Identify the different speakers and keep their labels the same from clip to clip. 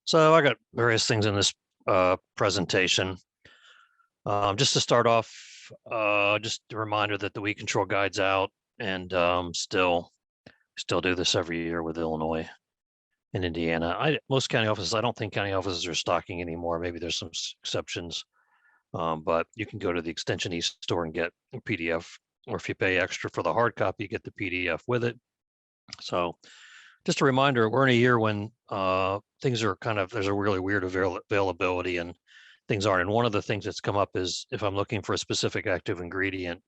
Speaker 1: So I got various things in this presentation. Just to start off, just a reminder that the weed control guide's out, and still do this every year with Illinois and Indiana. Most county offices, I don't think county offices are stocking anymore. Maybe there's some exceptions, but you can go to the Extension East store and get a PDF, or if you pay extra for the hard copy, you get the PDF with it. So just a reminder, we're in a year when things are there's a really weird availability and things aren't. And one of the things that's come up is if I'm looking for a specific active ingredient,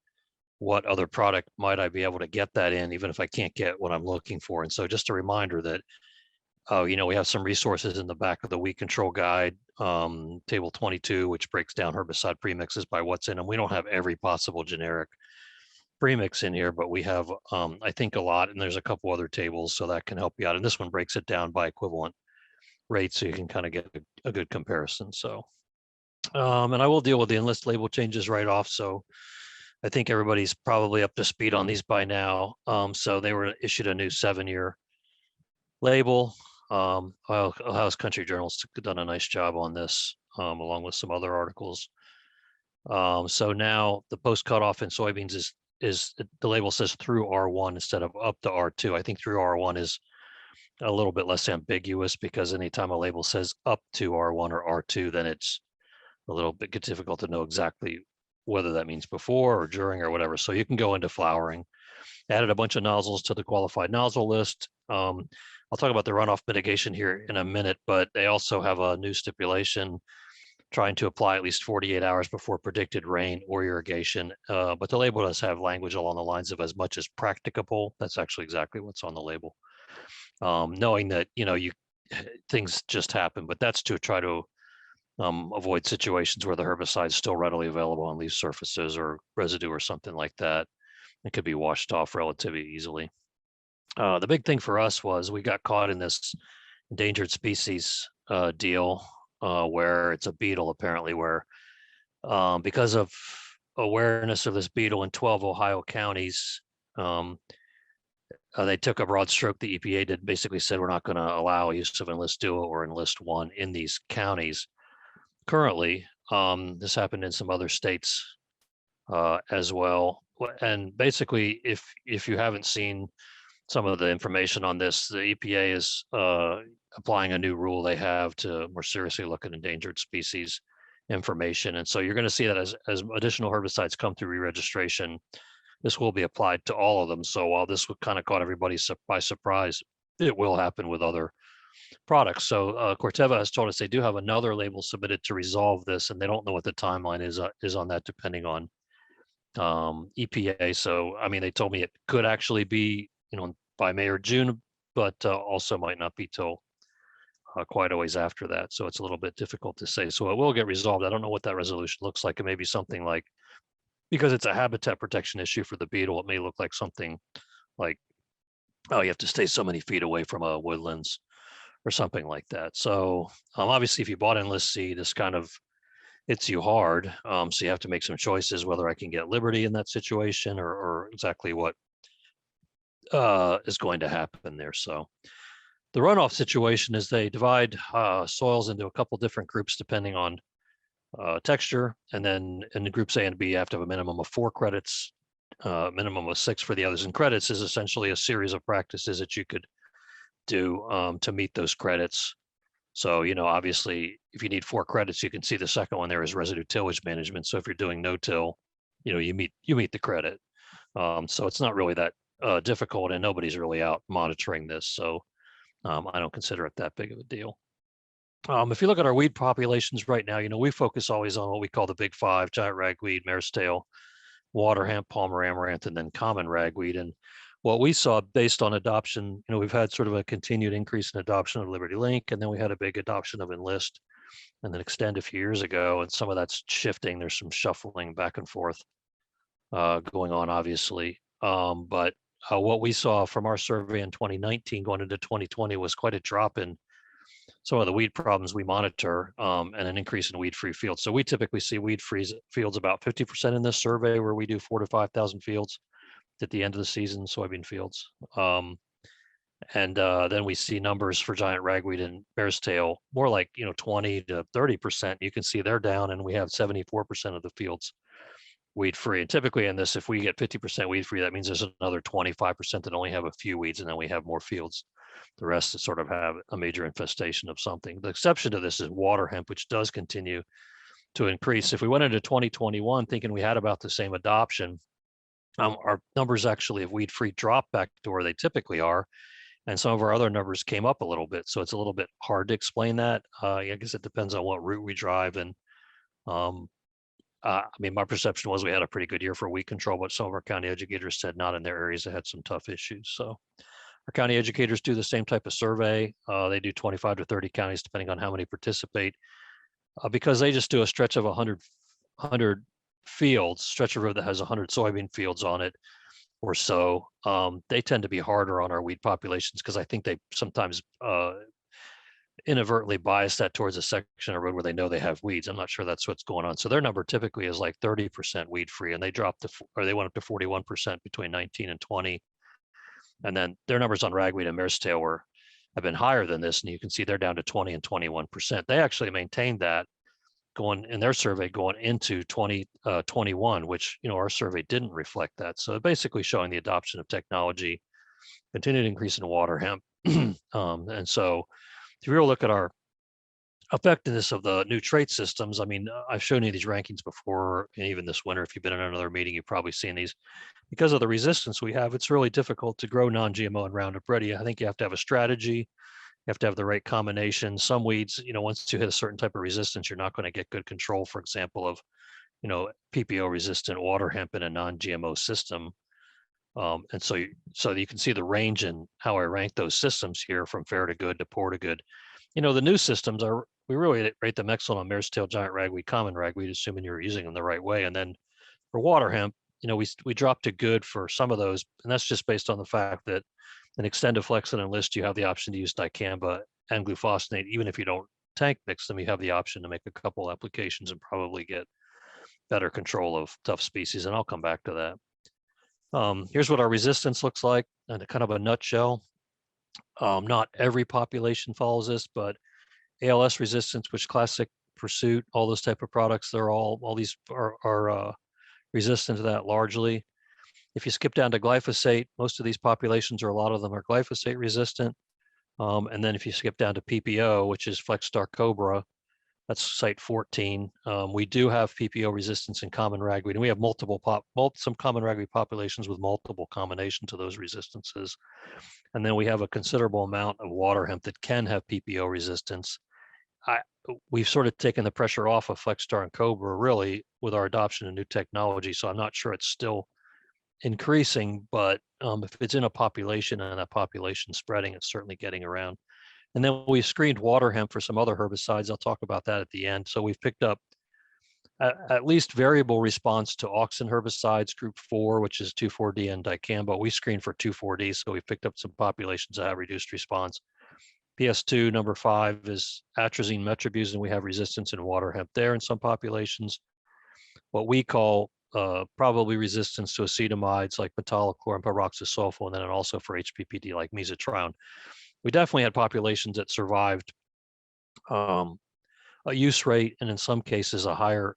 Speaker 1: what other product might I be able to get that in, even if I can't get what I'm looking for? And so just a reminder that, we have some resources in the back of the weed control guide, table 22, which breaks down herbicide premixes by what's in them. We don't have every possible generic premix in here, but we have, I think, a lot, and there's a couple other tables, so that can help you out. And this one breaks it down by equivalent rates, so you can kind of get a good comparison. So, and I will deal with the Enlist label changes right off. So I think everybody's probably up to speed on these by now. So they were issued a new 7-year label. Ohio's Country Journal's done a nice job on this, along with some other articles. So now the post cutoff in soybeans is the label says through R1 instead of up to R2. I think through R1 is a little bit less ambiguous, because anytime a label says up to R1 or R2, then it's a little bit difficult to know exactly whether that means before or during or whatever. So you can go into flowering. Added a bunch of nozzles to the qualified nozzle list. I'll talk about the runoff mitigation here in a minute, but they also have a new stipulation trying to apply at least 48 hours before predicted rain or irrigation. But the label does have language along the lines of as much as practicable. That's actually exactly what's on the label. Knowing that, things just happen, but that's to try to avoid situations where the herbicide is still readily available on leaf surfaces or residue or something like that. It could be washed off relatively easily. The big thing for us was we got caught in this endangered species deal, where it's a beetle, apparently, where because of awareness of this beetle in 12 Ohio counties, they took a broad stroke. The EPA did, basically said, we're not going to allow use of Enlist Duo or Enlist One in these counties currently. This happened in some other states as well. And basically, if you haven't seen some of the information on this, the EPA is applying a new rule they have to more seriously look at endangered species information. And so you're going to see that as additional herbicides come through re-registration, this will be applied to all of them. So while this would kind of caught everybody by surprise, it will happen with other products. So Corteva has told us they do have another label submitted to resolve this, and they don't know what the timeline is on that, depending on EPA. So, I mean, they told me it could actually be, by May or June, but also might not be till quite a ways after that. So it's a little bit difficult to say. So it will get resolved. I don't know what that resolution looks like. It may be something like, because it's a habitat protection issue for the beetle, it may look like something like, oh, you have to stay so many feet away from a woodlands or something like that. So obviously, if you bought Enlist seed, this kind of hits you hard. So you have to make some choices, whether I can get Liberty in that situation, or exactly what is going to happen there. So the runoff situation is they divide soils into a couple different groups depending on texture, and then in the groups A and B, you have to have a minimum of 4 credits, minimum of 6 for the others. And credits is essentially a series of practices that you could do to meet those credits. So, obviously, if you need 4 credits, you can see the second one there is residue tillage management. So if you're doing no-till, you meet the credit. So it's not really that difficult, and nobody's really out monitoring this. So I don't consider it that big of a deal. If you look at our weed populations right now, we focus always on what we call the big 5: giant ragweed, mare's tail, waterhemp, palmer amaranth, and then common ragweed. And what we saw based on adoption, we've had sort of a continued increase in adoption of Liberty Link, and then we had a big adoption of Enlist and then Extend a few years ago, and some of that's shifting. There's some shuffling back and forth going on, obviously. But what we saw from our survey in 2019 going into 2020 was quite a drop in some of the weed problems we monitor, and an increase in weed-free fields. So we typically see weed-free fields about 50% in this survey, where we do 4,000 to 5,000 fields at the end of the season, soybean fields. And then we see numbers for giant ragweed and mare's tail, more like 20 to 30%. You can see they're down, and we have 74% of the fields weed free. And typically in this, if we get 50% weed free, that means there's another 25% that only have a few weeds, and then we have more fields. The rest that sort of have a major infestation of something. The exception to this is water hemp, which does continue to increase. If we went into 2021 thinking we had about the same adoption, our numbers actually of weed free dropped back to where they typically are. And some of our other numbers came up a little bit. So it's a little bit hard to explain that. I guess it depends on what route we drive. And I mean, my perception was we had a pretty good year for weed control, but some of our county educators said not in their areas that had some tough issues. So our county educators do the same type of survey. They do 25 to 30 counties, depending on how many participate, because they just do a stretch of 100 fields, stretch of road that has 100 soybean fields on it or so. They tend to be harder on our weed populations because I think they sometimes inadvertently bias that towards a section of road where they know they have weeds. I'm not sure that's what's going on. So their number typically is like 30% weed free, and they dropped to, or they went up to 41% between 19 and 20. And then their numbers on ragweed and mare's tail have been higher than this, and you can see they're down to 20 and 21%. They actually maintained that going in their survey going into 2021, which our survey didn't reflect that. So basically showing the adoption of technology, continued increase in water hemp, and so if you really look at our effectiveness of the new trait systems, I mean, I've shown you these rankings before, and even this winter, if you've been in another meeting, you've probably seen these. Because of the resistance we have, it's really difficult to grow non-GMO and Roundup Ready. I think you have to have a strategy. You have to have the right combination. Some weeds, once you hit a certain type of resistance, you're not going to get good control, for example, of, PPO resistant water hemp in a non-GMO system. And so you can see the range in how I rank those systems here from fair to good to poor to good. The new systems we really rate them excellent on mare's tail, giant ragweed, common ragweed, assuming you're using them the right way. And then for water hemp, we dropped to good for some of those, and that's just based on the fact that in XtendFlex and Enlist, you have the option to use dicamba and glufosinate. Even if you don't tank mix them, you have the option to make a couple applications and probably get better control of tough species, and I'll come back to that. Here's what our resistance looks like in kind of a nutshell. Not every population follows this, but ALS resistance, which classic pursuit, all those type of products, all these are resistant to that largely. If you skip down to glyphosate, most of these populations, or a lot of them, are glyphosate resistant. And then if you skip down to PPO, which is Flexstar Cobra, that's site 14. We do have PPO resistance in common ragweed, and we have some common ragweed populations with multiple combinations of those resistances. And then we have a considerable amount of water hemp that can have PPO resistance. We've sort of taken the pressure off of Flexstar and Cobra really with our adoption of new technology. So I'm not sure it's still increasing, but if it's in a population and that population spreading, it's certainly getting around. And then we screened water hemp for some other herbicides. I'll talk about that at the end. So we've picked up at least variable response to auxin herbicides, group 4, which is 2,4-D and dicamba. We screened for 2,4-D, so we picked up some populations that have reduced response. PS2, number 5, is atrazine metribuzin. We have resistance in water hemp there in some populations. What we call probably resistance to acetamides like metolachlor and pyroxasulfone, and then also for HPPD like mesotrione. We definitely had populations that survived a use rate, and in some cases a higher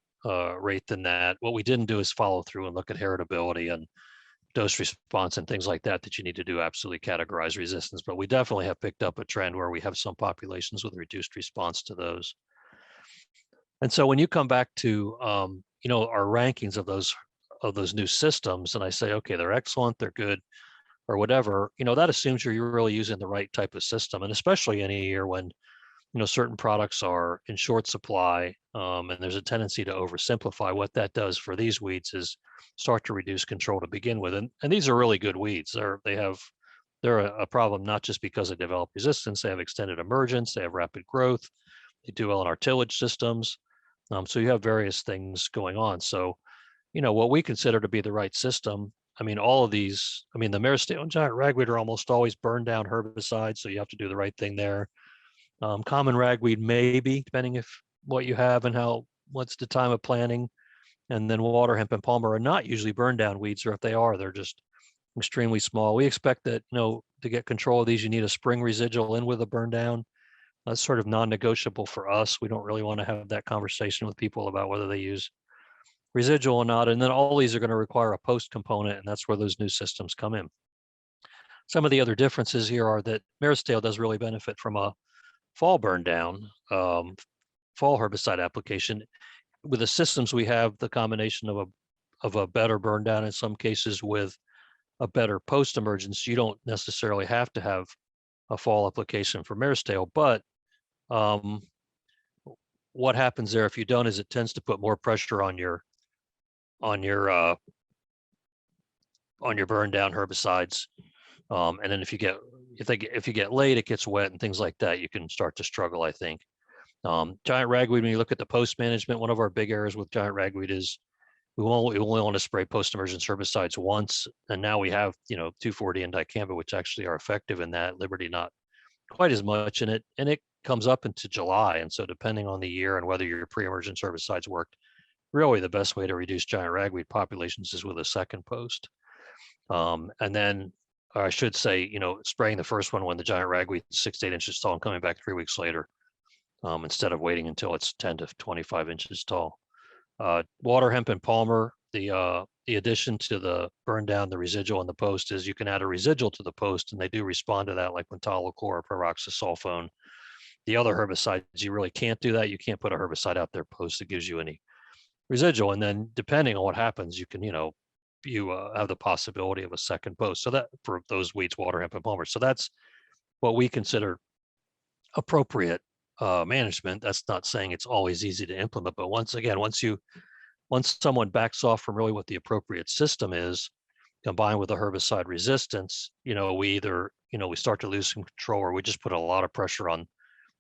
Speaker 1: rate than that. What we didn't do is follow through and look at heritability and dose response and things like that you need to do absolutely categorize resistance. But we definitely have picked up a trend where we have some populations with reduced response to those. And so when you come back to our rankings of those new systems, and I say, okay, they're excellent, they're good, or whatever, that assumes you're really using the right type of system. And especially in a year when certain products are in short supply, and there's a tendency to oversimplify. What that does for these weeds is start to reduce control to begin with. And these are really good weeds. They're a problem not just because they develop resistance, they have extended emergence, they have rapid growth, they do well in our tillage systems. So you have various things going on. So, what we consider to be the right system, all of these, the mare's tail and giant ragweed are almost always Burndown herbicides, so you have to do the right thing there. Common ragweed, maybe, depending if what you have and what's the time of planting. And then water hemp and palmer are not usually Burndown weeds, or if they are, they're just extremely small. We expect that, to get control of these, you need a spring residual in with a burn down. That's sort of non-negotiable for us. We don't really want to have that conversation with people about whether they use residual or not. And then all these are going to require a post component, and that's where those new systems come in. Some of the other differences here are that Marisdale does really benefit from a fall burn down, fall herbicide application. With the systems we have, the combination of a better burn down in some cases with a better post emergence, you don't necessarily have to have a fall application for Marisdale, but what happens there if you don't is it tends to put more pressure on your burn down herbicides. And then if you get late, it gets wet and things like that, you can start to struggle, I think. Giant ragweed, when you look at the post management, one of our big errors with giant ragweed is we only want to spray post emergence herbicides once. And now we have, 2,4-D and dicamba, which actually are effective in that. Liberty not quite as much in it. And it comes up into July. And so depending on the year and whether your pre-emergence herbicides worked, really the best way to reduce giant ragweed populations is with a second post. And then I should say, spraying the first one when the giant ragweed is 6 to 8 inches tall and coming back 3 weeks later, instead of waiting until it's 10 to 25 inches tall. Waterhemp and Palmer, the addition to the burn down, the residual in the post is you can add a residual to the post, and they do respond to that, like metolachlor or peroxysulfone. The other herbicides, you really can't do that. You can't put a herbicide out there post that gives you any residual. And then depending on what happens, you can, you have the possibility of a second post. So that for those weeds, Waterhemp and Palmer. So that's what we consider appropriate management. That's not saying it's always easy to implement, but once someone backs off from really what the appropriate system is, combined with the herbicide resistance, we either, we start to lose some control, or we just put a lot of pressure on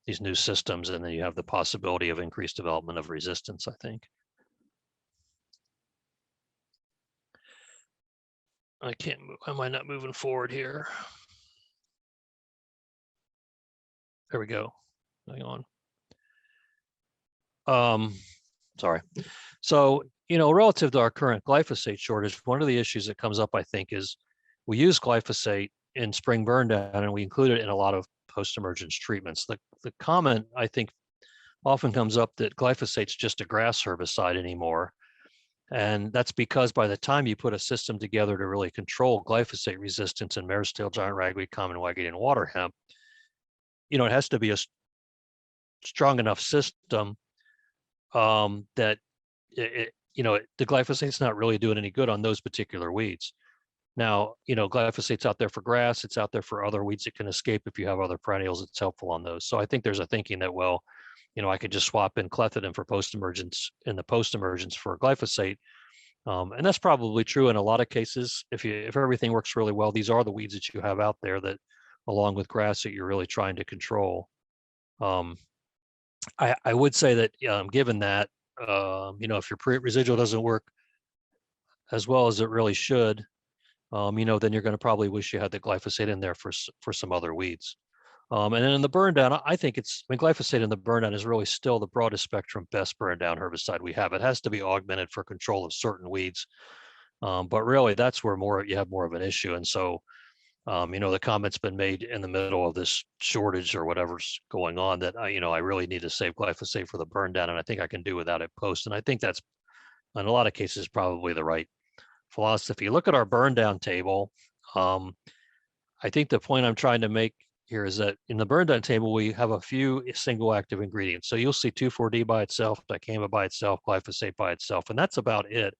Speaker 1: these new systems, and then you have the possibility of increased development of resistance, I think. I can't move. Am I not moving forward here? There we go. Hang on. Sorry. So, relative to our current glyphosate shortage, one of the issues that comes up, I think, is we use glyphosate in spring burn down, and we include it in a lot of post-emergence treatments. The comment, I think, often comes up that glyphosate's just a grass herbicide anymore. And that's because by the time you put a system together to really control glyphosate resistance in Marisdale, giant ragweed, common whiteweed, and waterhemp, it has to be a strong enough system that the glyphosate's not really doing any good on those particular weeds. Now, glyphosate's out there for grass, it's out there for other weeds that can escape. If you have other perennials, it's helpful on those. So I think there's a thinking that, well, I could just swap in clethodim for post-emergence in the post-emergence for glyphosate. And that's probably true in a lot of cases. If everything works really well, these are the weeds that you have out there that, along with grass, that you're really trying to control. I would say that given that, if your residual doesn't work as well as it really should, then you're going to probably wish you had the glyphosate in there for some other weeds. And then in the burn down, I think glyphosate in the burn down is really still the broadest spectrum, best burn down herbicide we have. It has to be augmented for control of certain weeds. But really that's where you have more of an issue. And so, the comment's been made in the middle of this shortage or whatever's going on that, I really need to save glyphosate for the burn down. And I think I can do without it post. And I think that's in a lot of cases probably the right philosophy. Look at our burn down table. I think the point I'm trying to make here is that in the burn down table, we have a few single active ingredients. So you'll see 2,4-D by itself, dicamba by itself, glyphosate by itself, and that's about it.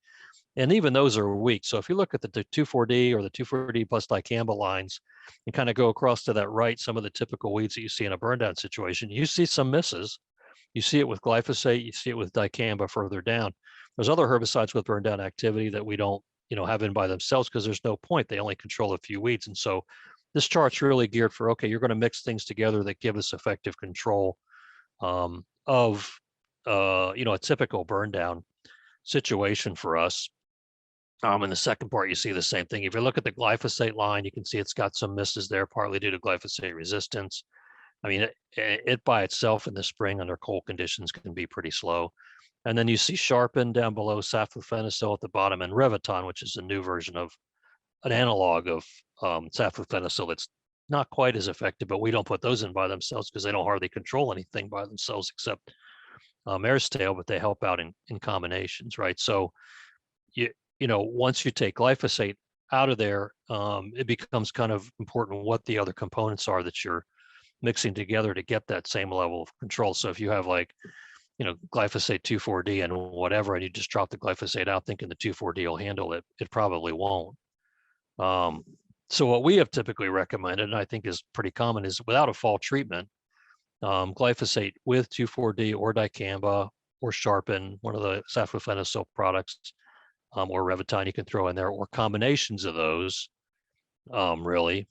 Speaker 1: And even those are weak. So if you look at the 2,4-D or the 2,4-D plus dicamba lines and kind of go across to that right, some of the typical weeds that you see in a burn down situation, you see some misses. You see it with glyphosate, you see it with dicamba further down. There's other herbicides with burn down activity that we don't, have in by themselves because there's no point. They only control a few weeds. And so this chart's really geared for, okay, you're going to mix things together that give us effective control of, a typical burn down situation for us. In the second part, you see the same thing. If you look at the glyphosate line, you can see it's got some misses there, partly due to glyphosate resistance. I mean, it by itself in the spring under cold conditions can be pretty slow. And then you see Sharpen down below, saflufenicil at the bottom, and Reviton, which is a new version of an analog of saflufenicil that's not quite as effective, but we don't put those in by themselves because they don't hardly control anything by themselves except mare's tail, but they help out in combinations, right? So you know, once you take glyphosate out of there, it becomes kind of important what the other components are that you're mixing together to get that same level of control. So if you have like, you know, glyphosate 2,4-D and whatever, and you just drop the glyphosate out thinking the 2,4-D will handle it, it probably won't. So what we have typically recommended, and I think is pretty common, is without a fall treatment, glyphosate with 2,4-D or dicamba or sharpen, one of the saflufenicil products, or Revitine you can throw in there, or combinations of those. Really,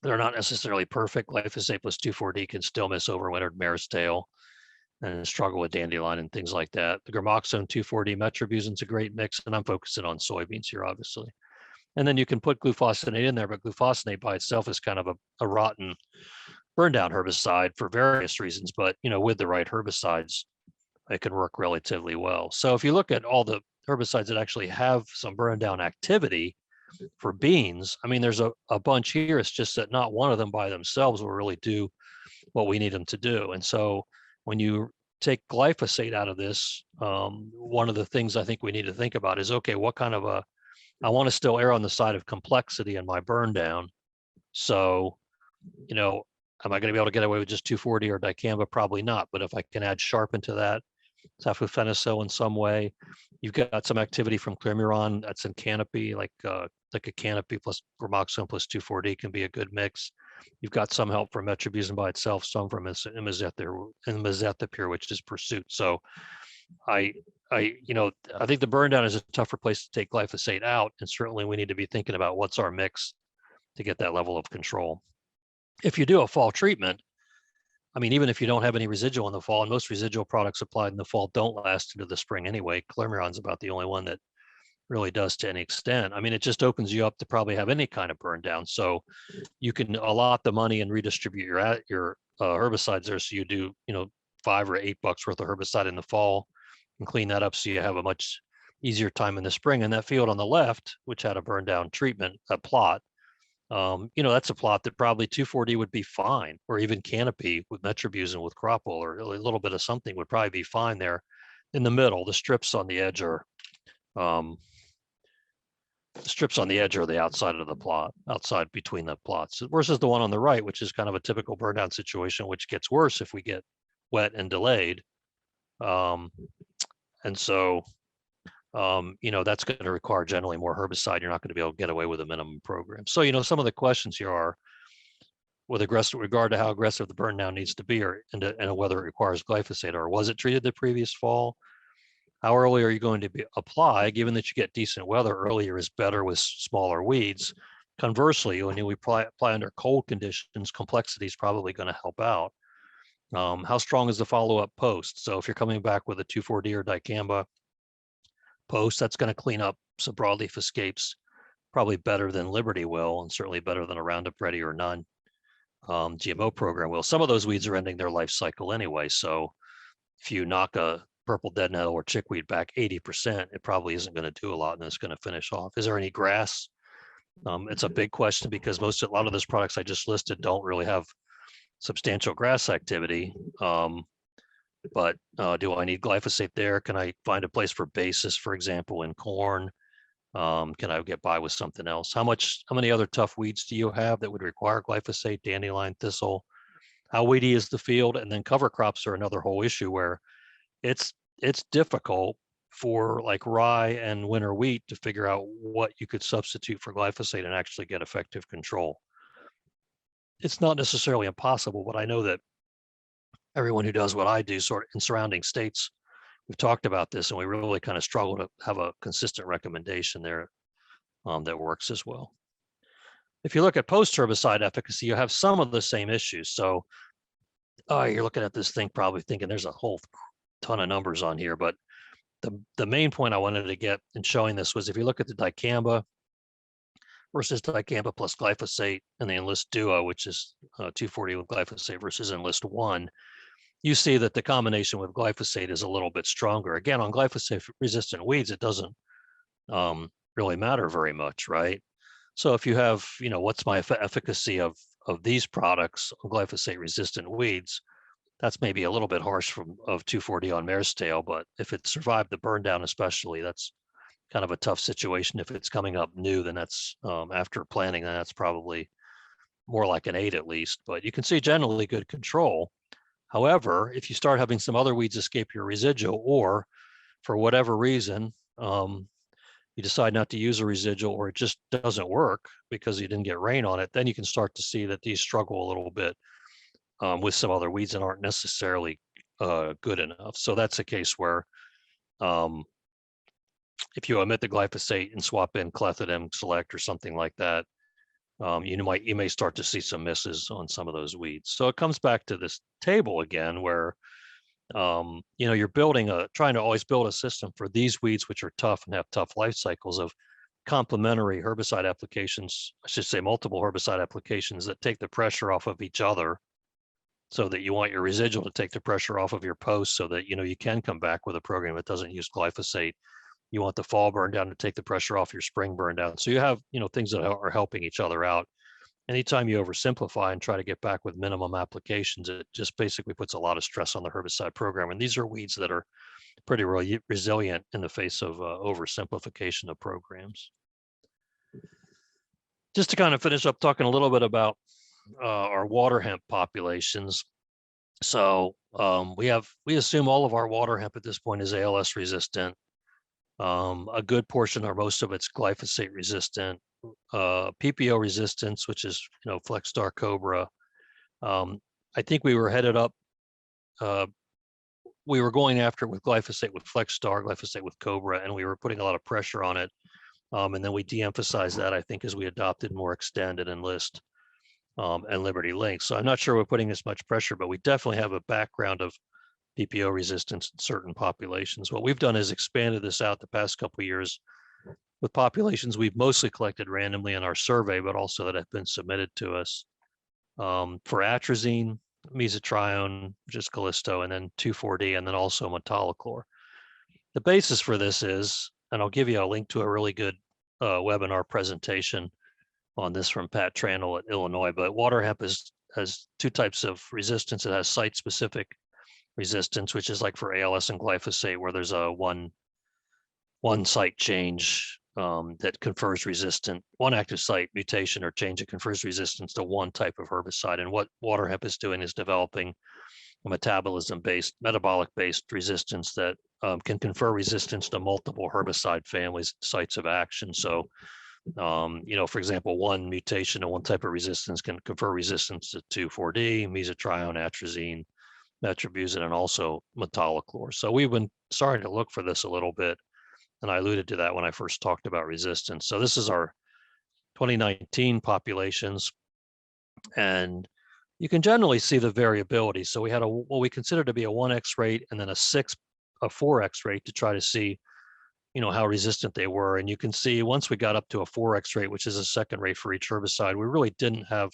Speaker 1: they're not necessarily perfect. Glyphosate plus 2,4-D can still miss overwintered mare's tail and struggle with dandelion and things like that. The gramoxone 2,4-D metribuzin is a great mix, and I'm focusing on soybeans here, obviously. And then you can put glufosinate in there, but glufosinate by itself is kind of a rotten burndown herbicide for various reasons. But you know, with the right herbicides, it can work relatively well. So if you look at all the herbicides that actually have some burn down activity for beans, I mean, there's a bunch here. It's just that not one of them by themselves will really do what we need them to do. And so when you take glyphosate out of this, one of the things I think we need to think about is, okay, what kind of I want to still err on the side of complexity in my burn down. So, you know, am I going to be able to get away with just 2,4-D or dicamba? Probably not. But if I can add sharpen to that, saflufenicil in some way, you've got some activity from clemuron that's in canopy, like a canopy plus gramoxone plus 2,4-D can be a good mix. You've got some help from metribuzin by itself, some from imazethapyr, which is pursuit. So I think the burn down is a tougher place to take glyphosate out, and certainly we need to be thinking about what's our mix to get that level of control. If you do a fall treatment, I mean, even if you don't have any residual in the fall, and most residual products applied in the fall don't last into the spring anyway, clemuron's about the only one that really does to any extent. I mean, it just opens you up to probably have any kind of burn down. So you can allot the money and redistribute your herbicides there. So you do, you know, $5 or $8 worth of herbicide in the fall and clean that up so you have a much easier time in the spring. And that field on the left, which had a burn down treatment, a plot, you know, that's a plot that probably 2,4-D would be fine, or even canopy with metribuzin with crop oil or a little bit of something would probably be fine there. In the middle, the strips on the edge are the outside of the plot, outside between the plots, versus the one on the right, which is kind of a typical burn down situation, which gets worse if we get wet and delayed. And so, you know, that's going to require generally more herbicide. You're not going to be able to get away with a minimum program. So, you know, some of the questions here are with regard to how aggressive the burn down needs to be, and whether it requires glyphosate, or was it treated the previous fall? How early are you going to apply? Given that you get decent weather, earlier is better with smaller weeds. Conversely, when we apply under cold conditions, complexity is probably going to help out. How strong is the follow-up post? So if you're coming back with a 2,4-D or dicamba post, that's going to clean up some broadleaf escapes probably better than Liberty will, and certainly better than a Roundup Ready or None GMO program will. Some of those weeds are ending their life cycle anyway. So if you knock a purple dead nettle or chickweed back 80%, it probably isn't going to do a lot, and it's going to finish off. Is there any grass? It's a big question because a lot of those products I just listed don't really have substantial grass activity. But do I need glyphosate there? Can I find a place for basis, for example, in corn? Can I get by with something else? How many other tough weeds do you have that would require glyphosate? Dandelion, thistle. How weedy is the field? And then cover crops are another whole issue where it's difficult for like rye and winter wheat to figure out what you could substitute for glyphosate and actually get effective control. It's not necessarily impossible, but I know that everyone who does what I do sort of in surrounding states, we've talked about this, and we really kind of struggle to have a consistent recommendation there that works as well. If you look at post-herbicide efficacy, you have some of the same issues. So you're looking at this thing probably thinking there's a whole ton of numbers on here, but the main point I wanted to get in showing this was if you look at the dicamba versus dicamba plus glyphosate and the Enlist duo, which is 2,4-D with glyphosate versus Enlist 1, you see that the combination with glyphosate is a little bit stronger. Again, on glyphosate resistant weeds, it doesn't really matter very much, right? So if you have, what's my efficacy of these products on glyphosate resistant weeds, that's maybe a little bit harsh of 2,4-D on mare's tail, but if it survived the burn down especially, that's kind of a tough situation. If it's coming up new, then that's after planting, then that's probably more like an 8 at least, but you can see generally good control. However, if you start having some other weeds escape your residual, or for whatever reason, you decide not to use a residual, or it just doesn't work because you didn't get rain on it, then you can start to see that these struggle a little bit with some other weeds and aren't necessarily good enough. So that's a case where if you omit the glyphosate and swap in clethodim select or something like that, you may start to see some misses on some of those weeds. So it comes back to this table again, where you're trying to always build a system for these weeds, which are tough and have tough life cycles, of complementary herbicide applications, I should say multiple herbicide applications that take the pressure off of each other, so that you want your residual to take the pressure off of your post, so that you can come back with a program that doesn't use glyphosate. You want the fall burn down to take the pressure off your spring burn down. So you have things that are helping each other out. Anytime you oversimplify and try to get back with minimum applications, it just basically puts a lot of stress on the herbicide program. And these are weeds that are pretty resilient in the face of oversimplification of programs. Just to kind of finish up talking a little bit about our water hemp populations. So we assume all of our water hemp at this point is ALS resistant. A good portion or most of it's glyphosate resistant. PPO resistance, which is Flexstar Cobra. I think we were headed up. We were going after it with glyphosate with Flexstar, glyphosate with Cobra, and we were putting a lot of pressure on it. And then we de-emphasized that, I think, as we adopted more Extend and Enlist and Liberty Link. So I'm not sure we're putting as much pressure, but we definitely have a background of PPO resistance in certain populations. What we've done is expanded this out the past couple of years with populations we've mostly collected randomly in our survey, but also that have been submitted to us for atrazine, mesotrione, just Callisto, and then 2,4-D, and then also metolachlor. The basis for this is, and I'll give you a link to a really good webinar presentation on this from Pat Tranel at Illinois, but water hemp has two types of resistance. It has site-specific resistance, which is like for ALS and glyphosate, where there's a one site change that confers one active site mutation or change that confers resistance to one type of herbicide. And what water hemp is doing is developing a metabolic based resistance that can confer resistance to multiple herbicide families, sites of action. So, for example, one mutation in one type of resistance can confer resistance to 2,4-D, mesotrione, atrazine, metribuzin, and also metolachlor. So we've been starting to look for this a little bit, and I alluded to that when I first talked about resistance. So this is our 2019 populations, and you can generally see the variability. So we had what we consider to be a 1x rate, and then a 4x rate to try to see, how resistant they were. And you can see once we got up to a 4x rate, which is a second rate for each herbicide, we really didn't have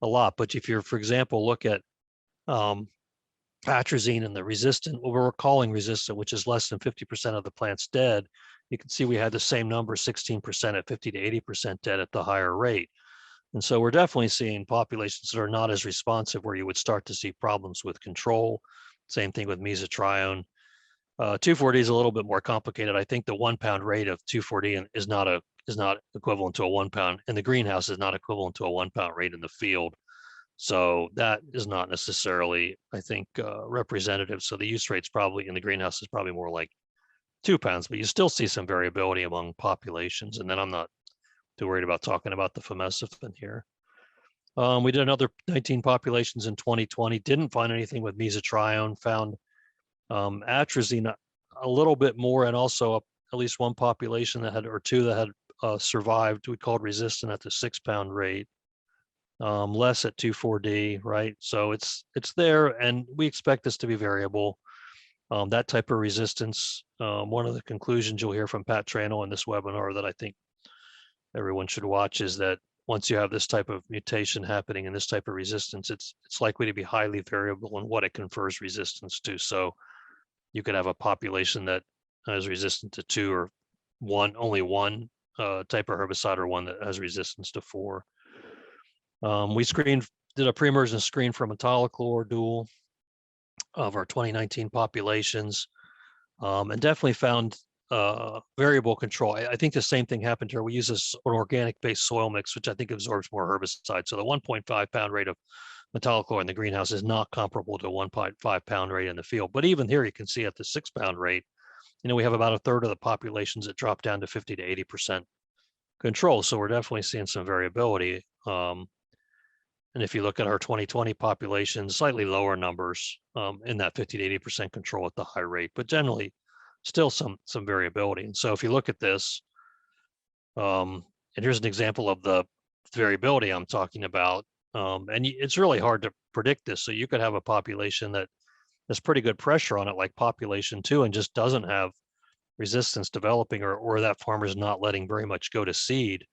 Speaker 1: a lot. But if you're, for example, look at atrazine and the resistant, what we're calling resistant, which is less than 50% of the plants dead, you can see we had the same number, 16% at 50 to 80% dead at the higher rate. And so we're definitely seeing populations that are not as responsive, where you would start to see problems with control. Same thing with mesotrione. 2,4-D is a little bit more complicated. I think the 1 pound rate of 2,4-D is not equivalent to a 1 pound in the greenhouse, is not equivalent to a 1 pound rate in the field. So that is not necessarily, I think, representative. So the use rate's probably in the greenhouse is probably more like 2 pounds, but you still see some variability among populations. And then I'm not too worried about talking about the fomesafen here. We did another 19 populations in 2020, didn't find anything with mesotrione, found atrazine a little bit more, and also at least one population that had, or two that had survived, we called resistant at the 6 pound rate. Less at 2,4-D, right? So it's there, and we expect this to be variable. That type of resistance, one of the conclusions you'll hear from Pat Tranel in this webinar that I think everyone should watch is that once you have this type of mutation happening and this type of resistance, it's likely to be highly variable in what it confers resistance to. So you could have a population that is resistant to 2 or only one type of herbicide or one that has resistance to 4. We did a pre-emergent screen for metolachlor dual of our 2019 populations, and definitely found variable control. I think the same thing happened here. We use an organic-based soil mix, which I think absorbs more herbicide. So the 1.5 pound rate of metolachlor in the greenhouse is not comparable to a 1.5 pound rate in the field. But even here, you can see at the 6 pound rate, we have about a third of the populations that drop down to 50 to 80% control. So we're definitely seeing some variability. And if you look at our 2020 population, slightly lower numbers in that 50 to 80% control at the high rate, but generally still some variability. And so if you look at this, and here's an example of the variability I'm talking about, and it's really hard to predict this. So you could have a population that has pretty good pressure on it, like population 2, and just doesn't have resistance developing, or that farmer's not letting very much go to seed,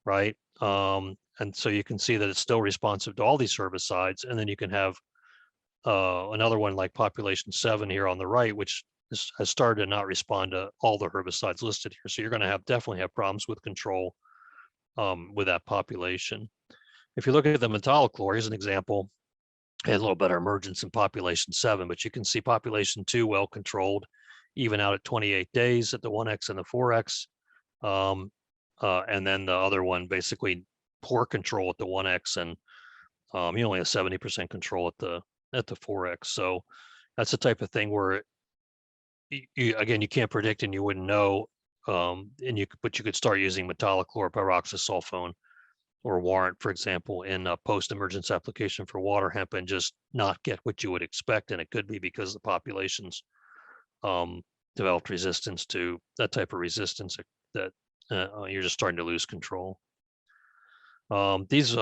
Speaker 1: right? And so you can see that it's still responsive to all these herbicides. And then you can have another one like population 7 here on the right, which has started to not respond to all the herbicides listed here. So you're going to definitely have problems with control with that population. If you look at the metolachlor, here's an example. It has a little better emergence in population 7, but you can see population 2 well controlled, even out at 28 days at the 1X and the 4X. And then the other one basically poor control at the 1X, and you only have 70% control at the 4X. So that's the type of thing where again, you can't predict and you wouldn't know. But you could start using metolachlor, pyroxasulfone, or warrant, for example, in a post-emergence application for Waterhemp, and just not get what you would expect. And it could be because the populations developed resistance to that type of resistance that you're just starting to lose control. Both these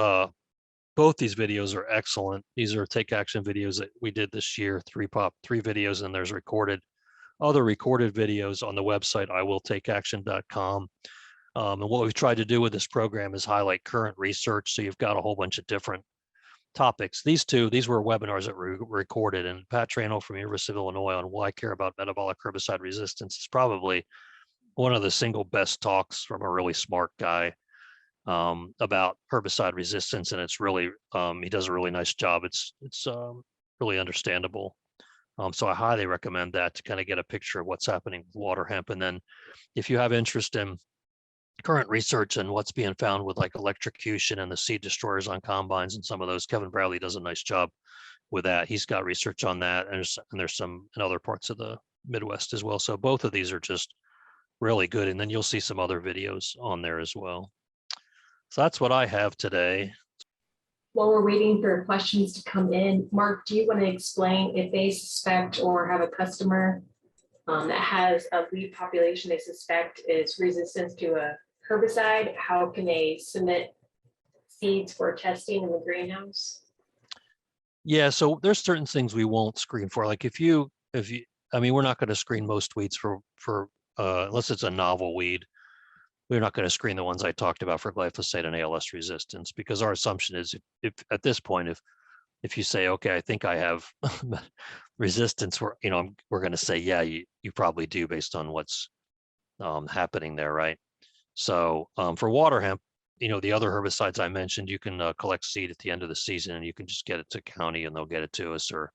Speaker 1: videos are excellent. These are take action videos that we did this year, 3 videos, and there's other recorded videos on the website, iwilltakeaction.com. And what we've tried to do with this program is highlight current research. So you've got a whole bunch of different topics. These were webinars that were recorded, and Pat Trano from University of Illinois on why I care about metabolic herbicide resistance is probably one of the single best talks from a really smart guy about herbicide resistance. And it's really, he does a really nice job. It's really understandable. So I highly recommend that to kind of get a picture of what's happening with Waterhemp. And then if you have interest in current research and what's being found with like electrocution and the seed destroyers on combines and some of those, Kevin Bradley does a nice job with that. He's got research on that, and there's some in other parts of the Midwest as well. So both of these are just really good. And then you'll see some other videos on there as well. So that's what I have today.
Speaker 2: While we're waiting for questions to come in, Mark, do you want to explain if they suspect or have a customer that has a lead population they suspect is resistant to a herbicide, how can they submit seeds for testing in the greenhouse?
Speaker 1: Yeah, so there's certain things we won't screen for. Like if you, I mean, we're not going to screen most weeds for unless it's a novel weed. We're not going to screen the ones I talked about for glyphosate and ALS resistance, because our assumption is if at this point, if you say, okay, I think I have resistance, we're going to say, yeah, you probably do based on what's happening there, right? So for Waterhemp, the other herbicides I mentioned, you can collect seed at the end of the season, and you can just get it to county and they'll get it to us, or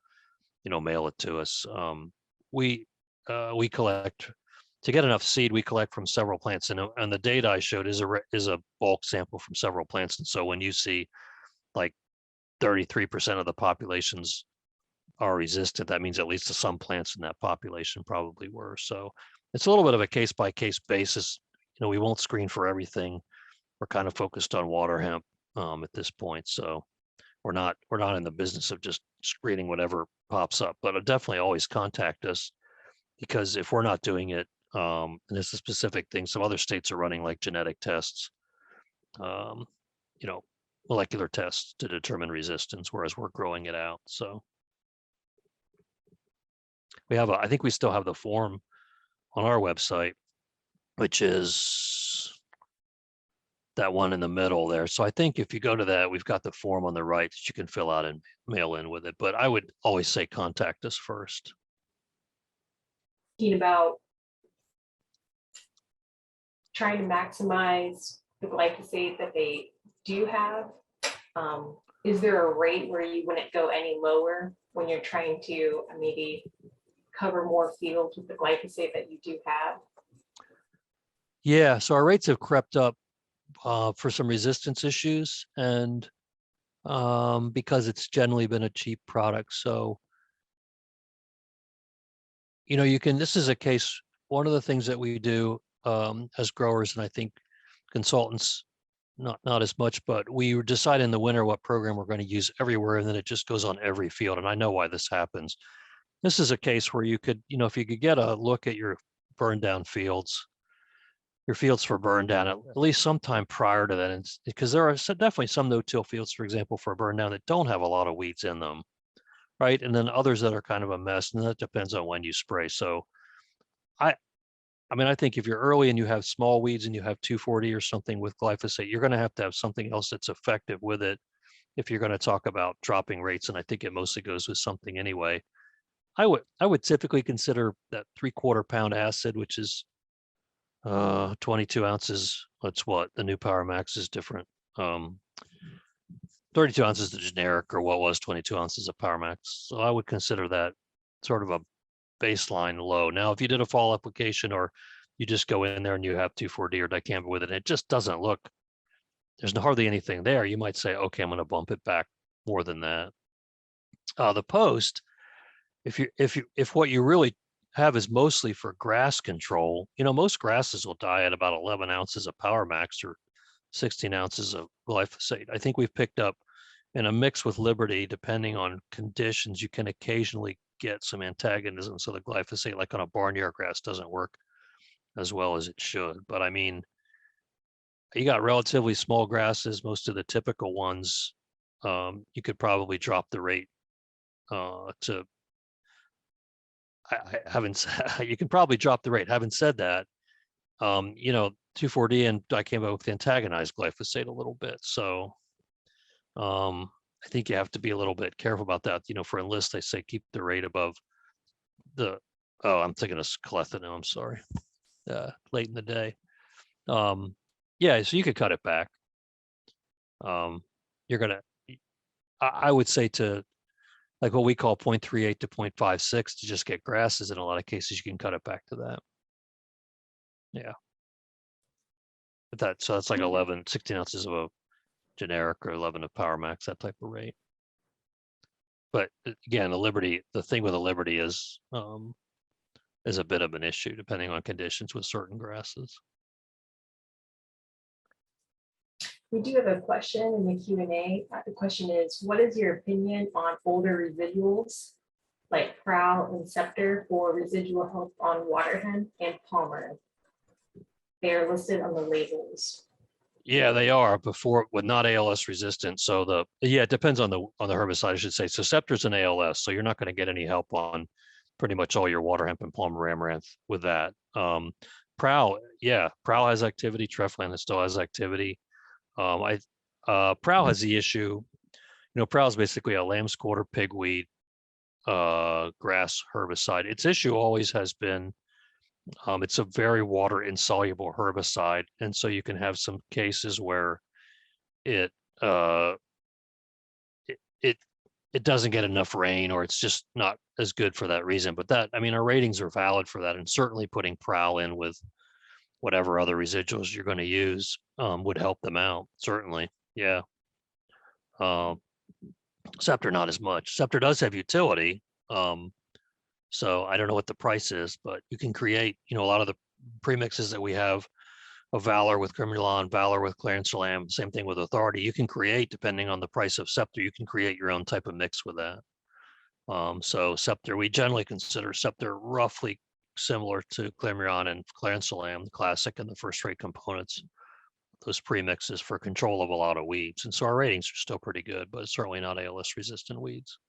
Speaker 1: mail it to us. We collect. To get enough seed, we collect from several plants, and the data I showed is a bulk sample from several plants. And so when you see like 33% of the populations are resistant, that means at least some plants in that population probably were. So it's a little bit of a case by case basis. We won't screen for everything. We're kind of focused on Waterhemp at this point. So we're not in the business of just screening whatever pops up, but definitely always contact us, because if we're not doing it, and it's a specific thing, some other states are running like genetic tests, molecular tests to determine resistance, whereas we're growing it out. So I think we still have the form on our website, which is that one in the middle there. So I think if you go to that, we've got the form on the right that you can fill out and mail in with it. But I would always say contact us first.
Speaker 2: About trying to maximize the glyphosate that they do have? Is there a rate where you wouldn't go any lower when you're trying to maybe cover more fields with the glyphosate that you do have?
Speaker 1: Yeah, so our rates have crept up for some resistance issues, and because it's generally been a cheap product. So, you know, you can, this is a case, one of the things that we do as growers, and I think consultants, not as much, but we decide in the winter what program we're going to use everywhere, and then it just goes on every field. And I know why this happens. This is a case where you could, you know, if you could get a look at your burn down fields, your fields for burn down at least sometime prior to that, and because there are definitely some no-till fields, for example, for burn down that don't have a lot of weeds in them, right? And then others that are kind of a mess, and that depends on when you spray. So I mean, I think if you're early and you have small weeds and you have 2,4-D or something with glyphosate, you're going to have something else that's effective with it if you're going to talk about dropping rates. And I think it mostly goes with something anyway. I would typically consider that 3/4 pound acid, which is 22 ounces. That's what the new Power Max is different. 32 ounces the generic, or what was 22 ounces of Power Max. So I would consider that sort of a baseline low. Now, if you did a fall application, or you just go in there and you have 2,4-D or dicamba with it, and it just doesn't look, there's hardly anything there, you might say, okay, I'm going to bump it back more than that. The post, if what you really have is mostly for grass control, you know, most grasses will die at about 11 ounces of Power Max or 16 ounces of glyphosate. I think we've picked up in a mix with Liberty, depending on conditions, you can occasionally get some antagonism. So the glyphosate, like on a barnyard grass, doesn't work as well as it should. But I mean, you got relatively small grasses, most of the typical ones, you could probably drop the rate to, I haven't, you can probably drop the rate. Having said that, you know, 2,4-D and dicamba both antagonize glyphosate a little bit. So I think you have to be a little bit careful about that. You know, for Enlist, they say keep the rate above the, oh, I'm thinking of clethodim, I'm sorry, late in the day. Yeah, so you could cut it back. You're gonna, I would say to like what we call 0.38 to 0.56 to just get grasses. In a lot of cases, you can cut it back to that. Yeah. But so that's like 16 ounces of a generic, or 11 of Power Max, that type of rate. But again, the thing with the Liberty is a bit of an issue depending on conditions with certain grasses.
Speaker 2: We do have a question in the Q&A. The question is, what is your opinion on older residuals like Prowl and Scepter for residual health on Waterhemp and Palmer? They are listed on the labels.
Speaker 1: Yeah, they are before, with not ALS resistant. So it depends on the herbicide, I should say. So Scepter's an ALS, so you're not going to get any help on pretty much all your Waterhemp and Palmer Amaranth with that. Prowl, yeah, Prowl has activity. Treflan still has activity. Prowl has the issue, you know, Prowl is basically a lamb's quarter pigweed grass herbicide. Its issue always has been it's a very water insoluble herbicide, and so you can have some cases where it doesn't get enough rain, or it's just not as good for that reason. But that, I mean, our ratings are valid for that, and certainly putting Prowl in with whatever other residuals you're going to use would help them out. Certainly, yeah. Scepter not as much. Scepter does have utility. So I don't know what the price is, but you can create, you know, a lot of the premixes that we have of Valor with Cremulon, Valor with Clarence Lamb, same thing with Authority. You can create, depending on the price of Scepter, you can create your own type of mix with that. So Scepter, we generally consider Scepter roughly similar to Clarion and Clarence Lamb, the classic and the first-rate components, those premixes for control of a lot of weeds. And so our ratings are still pretty good, but it's certainly not ALS resistant weeds.